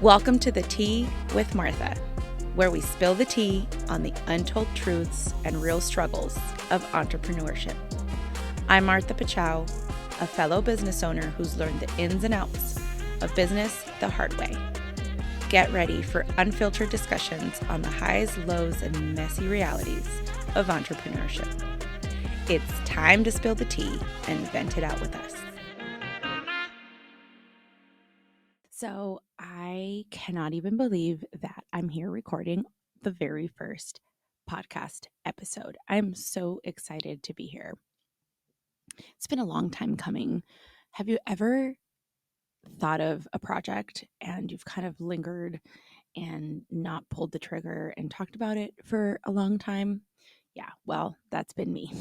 Welcome to The Tea with Martha, where we spill the tea on the untold truths and real struggles of entrepreneurship. I'm Martha Pacciao, a fellow business owner who's learned the ins and outs of business the hard way. Get ready for unfiltered discussions on the highs, lows, and messy realities of entrepreneurship. It's time to spill the tea and vent it out with us. So I cannot even believe that I'm here recording the very first podcast episode. I'm so excited to be here. It's been a long time coming. Have you ever thought of a project and you've kind of lingered and not pulled the trigger and talked about it for a long time? Yeah, well, that's been me.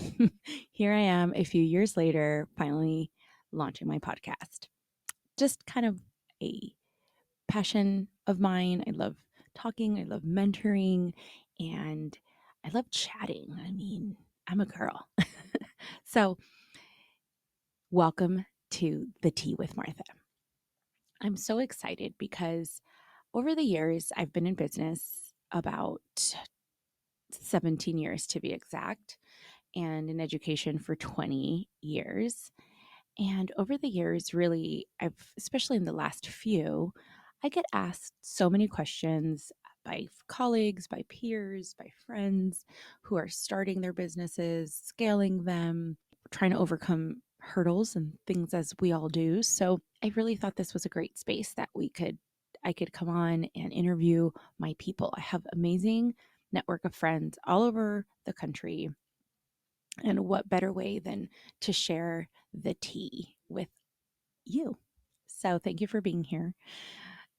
Here I am a few years later, finally launching my podcast. Just kind of a passion of mine. I love talking, I love mentoring, and I love chatting. I mean, I'm a girl. So, welcome to The Tea with Martha. I'm so excited because over the years, I've been in business about 17 years to be exact, and in education for 20 years. And over the years, really, especially in the last few, I get asked so many questions by colleagues, by peers, by friends who are starting their businesses, scaling them, trying to overcome hurdles and things as we all do. So I really thought this was a great space that I could come on and interview my people. I have amazing network of friends all over the country. And what better way than to share the tea with you? So thank you for being here.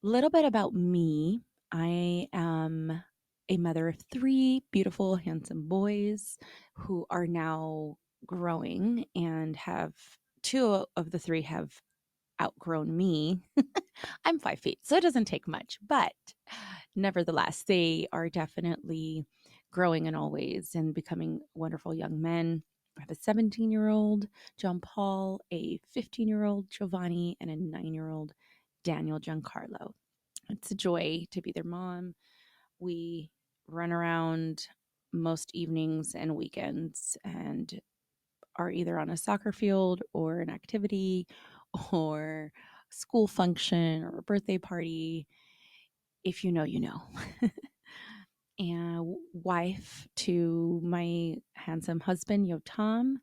A little bit about me. I am a mother of three beautiful, handsome boys who are now growing and have two of the three have outgrown me. I'm 5 feet, so it doesn't take much, but nevertheless, they are definitely growing in all ways and becoming wonderful young men. I have a 17-year-old, John Paul, a 15-year-old, Giovanni, and a 9-year-old, Daniel Giancarlo. It's a joy to be their mom. We run around most evenings and weekends and are either on a soccer field or an activity or school function or a birthday party. If you know, you know. And wife to my handsome husband, Yotam.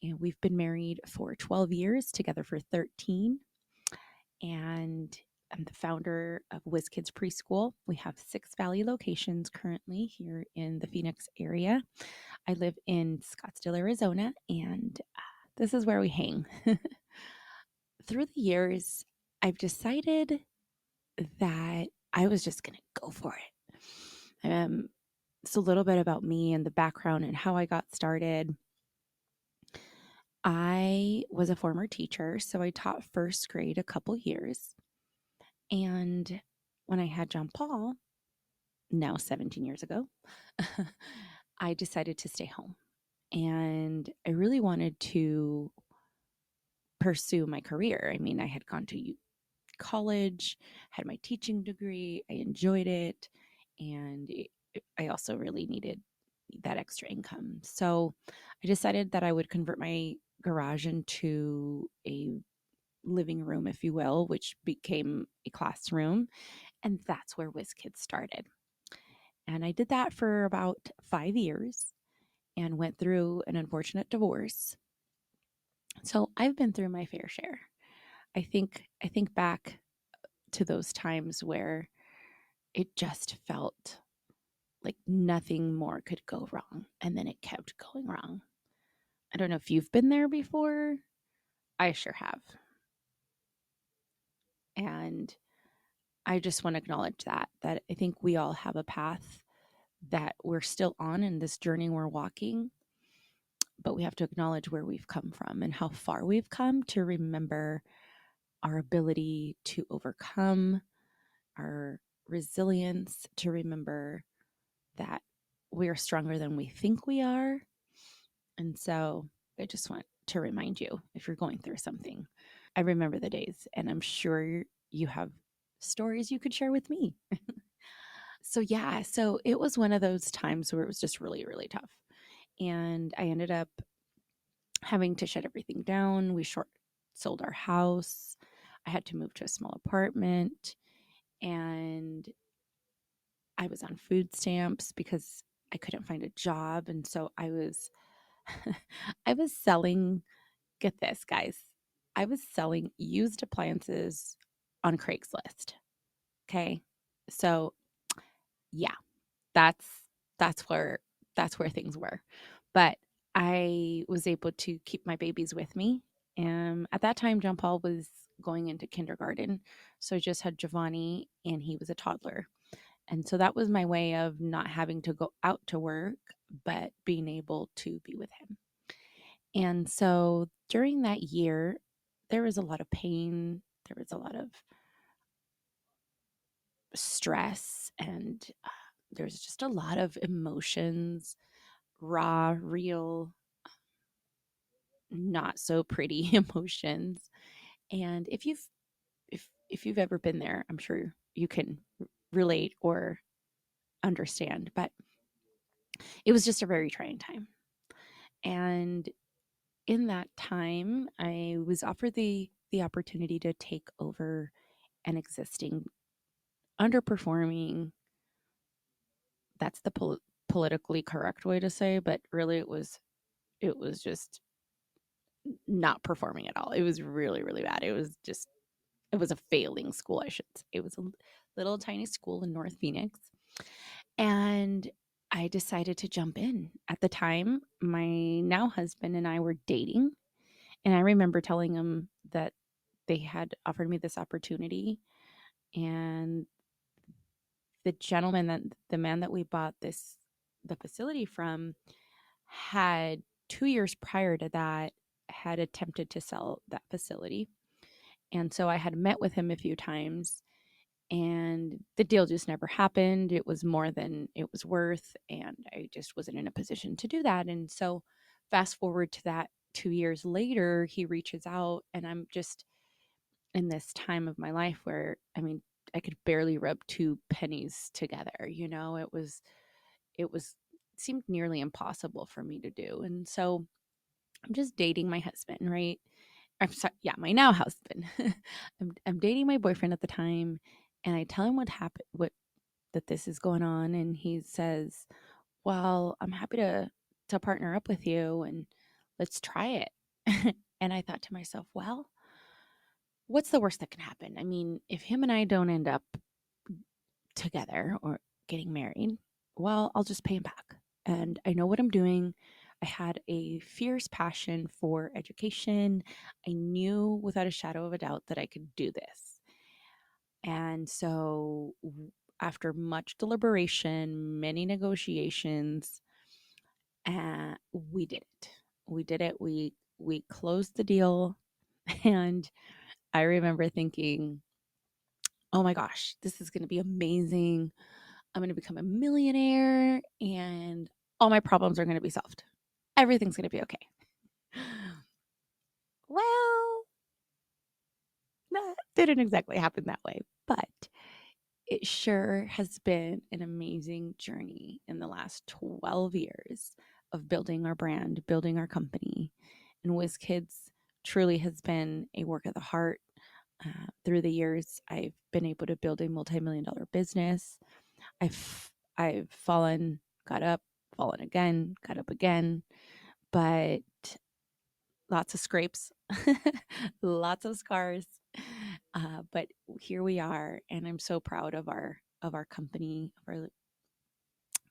And we've been married for 12 years, together for 13. And I'm the founder of Whiz Kids Preschool. We have 6 Valley locations currently here in the Phoenix area. I live in Scottsdale, Arizona, and this is where we hang. Through the years, I've decided that I was just going to go for it. It's a little bit about me and the background and how I got started. I was a former teacher, so I taught first grade a couple years. And when I had John Paul, now 17 years ago, I decided to stay home. And I really wanted to pursue my career. I mean, I had gone to college, had my teaching degree, I enjoyed it, and I also really needed that extra income. So I decided that I would convert my garage into a living room, if you will, which became a classroom. And that's where Whiz Kids started. And I did that for about 5 years and went through an unfortunate divorce. So I've been through my fair share. I think back to those times where it just felt like nothing more could go wrong, and then it kept going wrong. I don't know if you've been there before. I sure have. And I just want to acknowledge that I think we all have a path that we're still on in this journey we're walking, but we have to acknowledge where we've come from and how far we've come to remember our ability to overcome, our resilience, to remember that we are stronger than we think we are. And so I just want to remind you, if you're going through something, I remember the days, and I'm sure you have stories you could share with me. So, yeah, so it was one of those times where it was just really, really tough. And I ended up having to shut everything down. We short sold our house. I had to move to a small apartment, and I was on food stamps because I couldn't find a job. And so I was I was selling, get this, guys. I was selling used appliances on Craigslist. Okay. So yeah, that's that's where that's where things were. But I was able to keep my babies with me. And at that time, John Paul was going into kindergarten. So I just had Giovanni, and he was a toddler. And so that was my way of not having to go out to work, but being able to be with him. And so during that year, there was a lot of pain, there was a lot of stress, and there's just a lot of emotions, raw, real, not so pretty emotions. And if you've ever been there, I'm sure you can relate or understand, but it was just a very trying time. And in that time, I was offered the opportunity to take over an existing underperforming, that's the politically correct way to say, but really it was just not performing at all. It was really, really bad. It was a failing school, I should say. It was a little tiny school in North Phoenix. And I decided to jump in. At the time, my now husband and I were dating. And I remember telling him that they had offered me this opportunity. And the man that we bought the facility from, had 2 years prior to that had attempted to sell that facility. And so I had met with him a few times, and the deal just never happened. It was more than it was worth, and I just wasn't in a position to do that. And so fast forward to that 2 years later, he reaches out, and I'm just in this time of my life where, I mean, I could barely rub two pennies together. It seemed nearly impossible for me to do. And so I'm just dating my husband, right? I'm sorry, yeah, my now husband. I'm dating my boyfriend at the time, and I tell him what happened, what that this is going on, and he says, "Well, I'm happy to partner up with you, and let's try it." And I thought to myself, well, what's the worst that can happen? I mean, if him and I don't end up together or getting married, well, I'll just pay him back. And I know what I'm doing. I had a fierce passion for education. I knew without a shadow of a doubt that I could do this. And so, after much deliberation, many negotiations, we did it. We did it. We closed the deal, and I remember thinking, "Oh my gosh, this is going to be amazing. I'm going to become a millionaire, and all my problems are going to be solved. Everything's going to be okay." Well, that didn't exactly happen that way, but it sure has been an amazing journey in the last 12 years of building our brand, building our company. And WizKids truly has been a work of the heart. Through the years, I've been able to build a multi-million-dollar business. I've fallen, got up, fallen again, got up again, but lots of scrapes, lots of scars. But here we are, and I'm so proud of our company,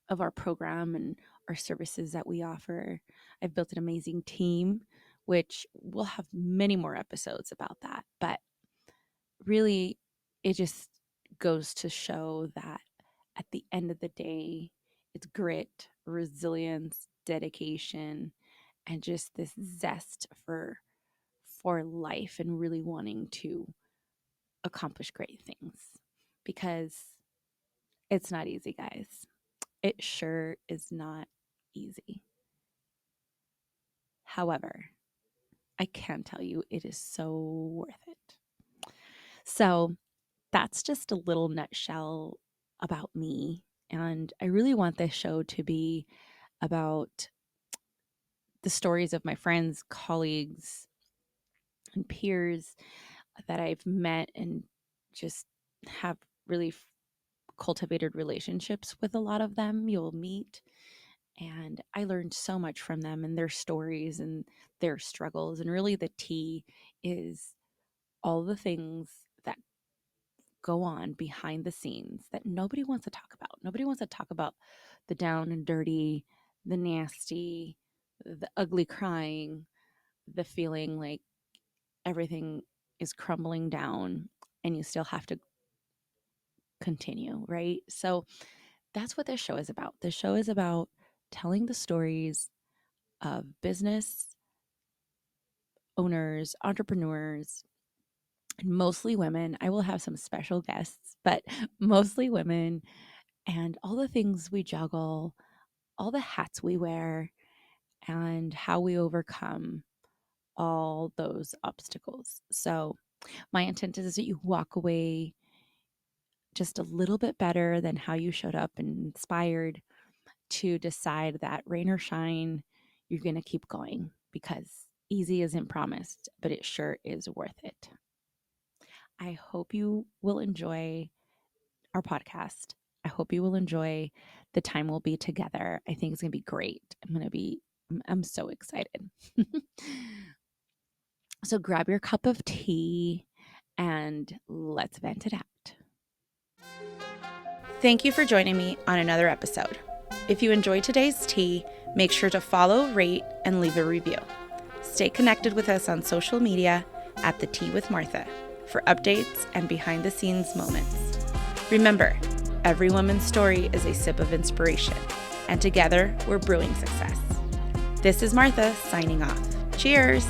of our program, and our services that we offer. I've built an amazing team, which we'll have many more episodes about that. But really, it just goes to show that at the end of the day, it's grit, resilience, dedication, and just this zest for life and really wanting to accomplish great things, because it's not easy, guys. It sure is not easy. However, I can tell you it is so worth it. So, that's just a little nutshell about me. And I really want this show to be about the stories of my friends, colleagues, and peers that I've met and just have really cultivated relationships with a lot of them. You'll meet. And I learned so much from them and their stories and their struggles. And really, the tea is all the things that go on behind the scenes that nobody wants to talk about. Nobody wants to talk about the down and dirty, the nasty, the ugly crying, the feeling like everything is crumbling down and you still have to continue, right? So that's what this show is about. This show is about telling the stories of business owners, entrepreneurs, and mostly women. I will have some special guests, but mostly women, and all the things we juggle, all the hats we wear, and how we overcome all those obstacles. So, my intent is that you walk away just a little bit better than how you showed up and inspired to decide that rain or shine, you're going to keep going because easy isn't promised, but it sure is worth it. I hope you will enjoy our podcast. I hope you will enjoy the time we'll be together. I think it's going to be great. I'm so excited. So grab your cup of tea and let's vent it out. Thank you for joining me on another episode. If you enjoyed today's tea, make sure to follow, rate, and leave a review. Stay connected with us on social media at The Tea with Martha for updates and behind-the-scenes moments. Remember, every woman's story is a sip of inspiration, and together we're brewing success. This is Martha signing off. Cheers!